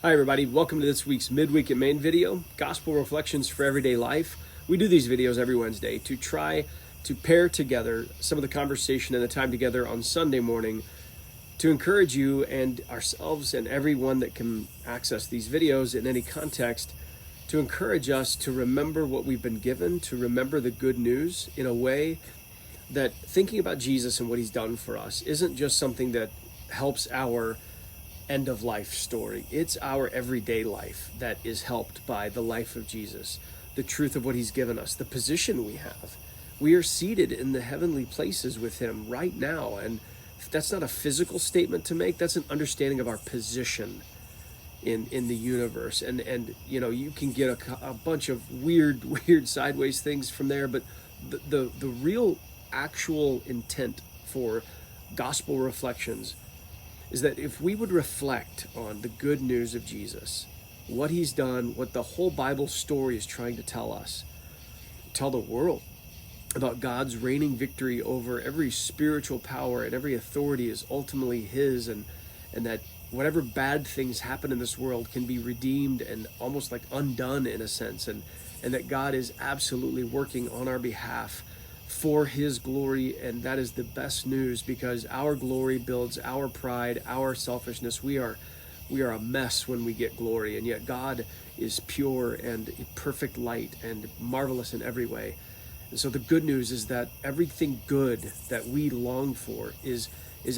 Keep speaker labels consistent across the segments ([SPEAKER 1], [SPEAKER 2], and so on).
[SPEAKER 1] Hi everybody, welcome to this week's Midweek at Main video, Gospel Reflections for Everyday Life. We do these videos every Wednesday to try to pair together some of the conversation and the time together on Sunday morning to encourage you and ourselves and everyone that can access these videos in any context to encourage us to remember what we've been given, to remember the good news in a way that thinking about Jesus and what he's done for us isn't just something that helps our end of life story. It's our everyday life that is helped by the life of Jesus, the truth of what he's given us, the position we have. We are seated in the heavenly places with him right now. And that's not a physical statement to make. That's an understanding of our position in the universe. And you can get a bunch of weird sideways things from there. But the real actual intent for gospel reflections is that if we would reflect on the good news of Jesus, what he's done, what the whole Bible story is trying to tell us, tell the world about God's reigning victory over every spiritual power and every authority is ultimately his, and that whatever bad things happen in this world can be redeemed and almost like undone in a sense, and that God is absolutely working on our behalf for his glory. And that is the best news, because our glory builds our pride, our selfishness. We are a mess when we get glory, and yet God is pure and perfect light and marvelous in every way. And so the good news is that everything good that we long for is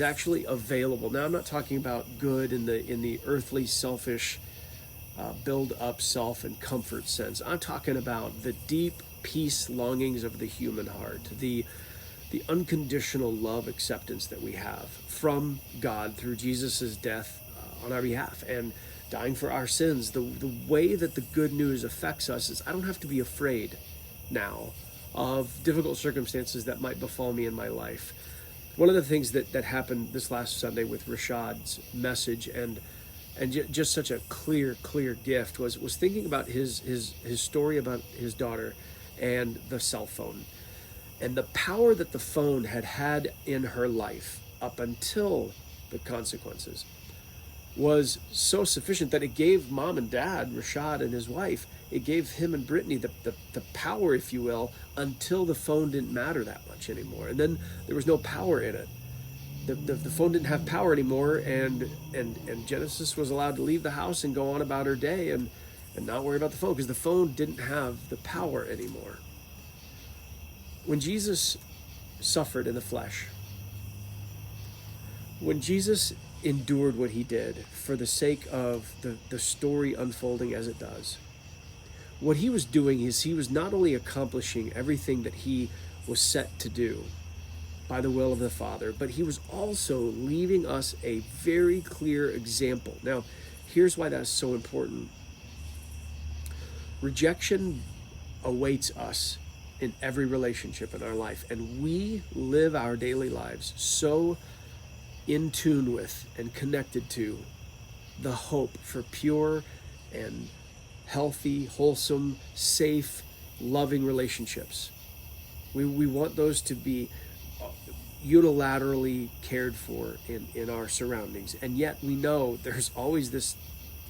[SPEAKER 1] actually available. Now, I'm not talking about good in the earthly, selfish, build up self and comfort sense. I'm talking about the deep peace longings of the human heart, the unconditional love acceptance that we have from God through Jesus's death on our behalf and dying for our sins. The way that the good news affects us is I don't have to be afraid now of difficult circumstances that might befall me in my life. One of the things that happened this last Sunday with Rashad's message and just such a clear gift was thinking about his story about his daughter and the cell phone, and the power that the phone had in her life up until the consequences was so sufficient that it gave mom and dad, Rashad and his wife, it gave him and Brittany the power, if you will, until the phone didn't matter that much anymore. And then there was no power in it. The phone didn't have power anymore, and Genesis was allowed to leave the house and go on about her day and not worry about the phone, because the phone didn't have the power anymore. When Jesus suffered in the flesh, when Jesus endured what he did for the sake of the story unfolding as it does, what he was doing is he was not only accomplishing everything that he was set to do by the will of the Father, but he was also leaving us a very clear example. Now, here's why that's so important. Rejection awaits us in every relationship in our life, and we live our daily lives so in tune with and connected to the hope for pure and healthy, wholesome, safe, loving relationships. We want those to be unilaterally cared for in our surroundings, and yet we know there's always this,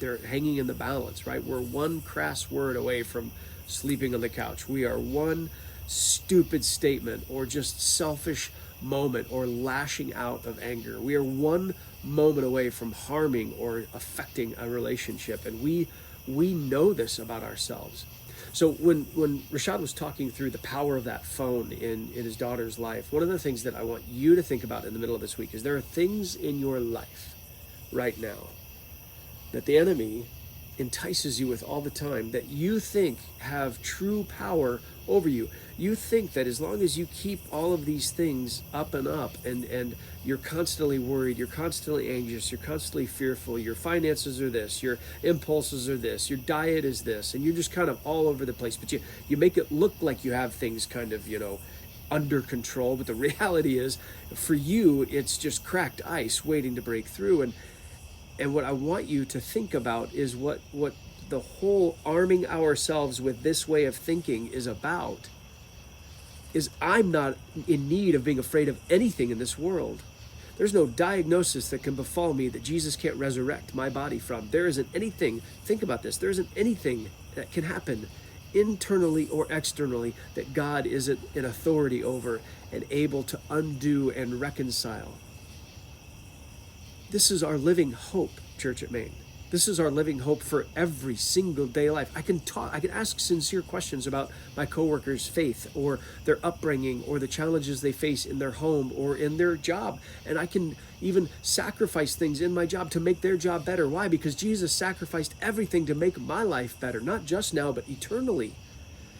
[SPEAKER 1] they're hanging in the balance, right? We're one crass word away from sleeping on the couch. We are one stupid statement or just selfish moment or lashing out of anger. We are one moment away from harming or affecting a relationship, and we know this about ourselves. So when Rashad was talking through the power of that phone in his daughter's life, one of the things that I want you to think about in the middle of this week is there are things in your life right now that the enemy entices you with all the time that you think have true power over you. You think that as long as you keep all of these things up and up, and you're constantly worried, you're constantly anxious, you're constantly fearful, your finances are this, your impulses are this, your diet is this, and you're just kind of all over the place, but you make it look like you have things kind of, under control, but the reality is for you it's just cracked ice waiting to break through. And what I want you to think about is what the whole arming ourselves with this way of thinking is about, is I'm not in need of being afraid of anything in this world. There's no diagnosis that can befall me that Jesus can't resurrect my body from. There isn't anything, think about this, there isn't anything that can happen internally or externally that God isn't in authority over and able to undo and reconcile. This is our living hope, Church at Main. This is our living hope for every single day life. I can ask sincere questions about my coworkers' faith or their upbringing or the challenges they face in their home or in their job. And I can even sacrifice things in my job to make their job better. Why? Because Jesus sacrificed everything to make my life better, not just now, but eternally.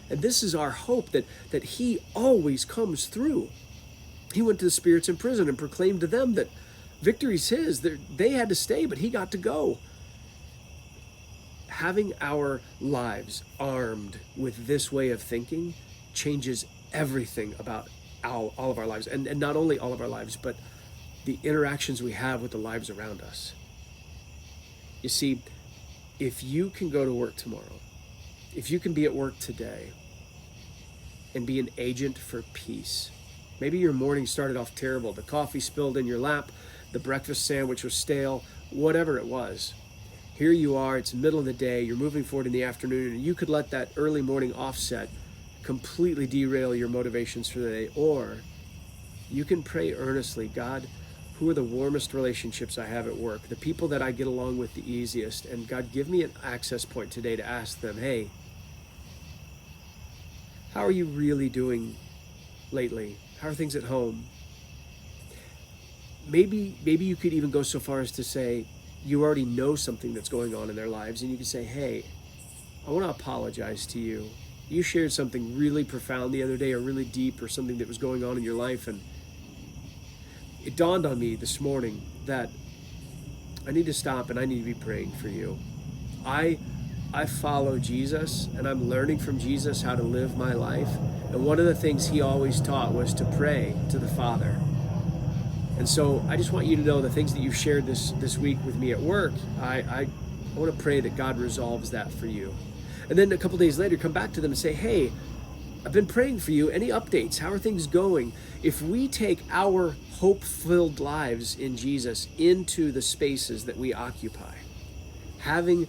[SPEAKER 1] And this is our hope that he always comes through. He went to the spirits in prison and proclaimed to them that victory's his. They had to stay, but he got to go. Having our lives armed with this way of thinking changes everything about all of our lives. And not only all of our lives, but the interactions we have with the lives around us. You see, if you can go to work tomorrow, if you can be at work today and be an agent for peace, maybe your morning started off terrible. The coffee spilled in your lap, the breakfast sandwich was stale, whatever it was. Here you are, it's the middle of the day, you're moving forward in the afternoon, and you could let that early morning offset completely derail your motivations for the day. Or you can pray earnestly, God, who are the warmest relationships I have at work, the people that I get along with the easiest, and God, give me an access point today to ask them, hey, how are you really doing lately? How are things at home? Maybe you could even go so far as to say, you already know something that's going on in their lives, and you can say, hey, I want to apologize to you. You shared something really profound the other day, or really deep, or something that was going on in your life, and it dawned on me this morning that I need to stop and I need to be praying for you. I follow Jesus, and I'm learning from Jesus how to live my life, and one of the things he always taught was to pray to the Father. And so I just want you to know the things that you've shared this week with me at work, I want to pray that God resolves that for you. And then a couple days later, come back to them and say, hey, I've been praying for you. Any updates? How are things going? If we take our hope-filled lives in Jesus into the spaces that we occupy, having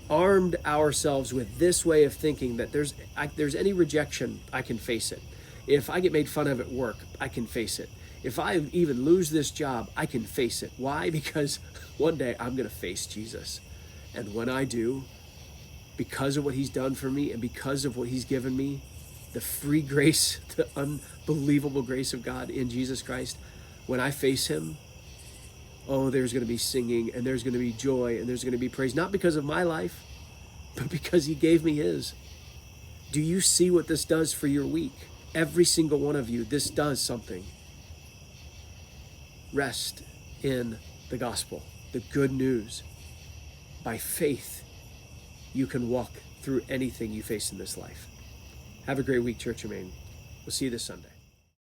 [SPEAKER 1] armed ourselves with this way of thinking that there's any rejection, I can face it. If I get made fun of at work, I can face it. If I even lose this job, I can face it. Why? Because one day I'm going to face Jesus. And when I do, because of what he's done for me and because of what he's given me, the free grace, the unbelievable grace of God in Jesus Christ, when I face him, oh, there's going to be singing and there's going to be joy and there's going to be praise, not because of my life, but because he gave me his. Do you see what this does for your week? Every single one of you, this does something. Rest in the gospel, the good news. By faith, you can walk through anything you face in this life. Have a great week, Church of Maine. We'll see you this Sunday.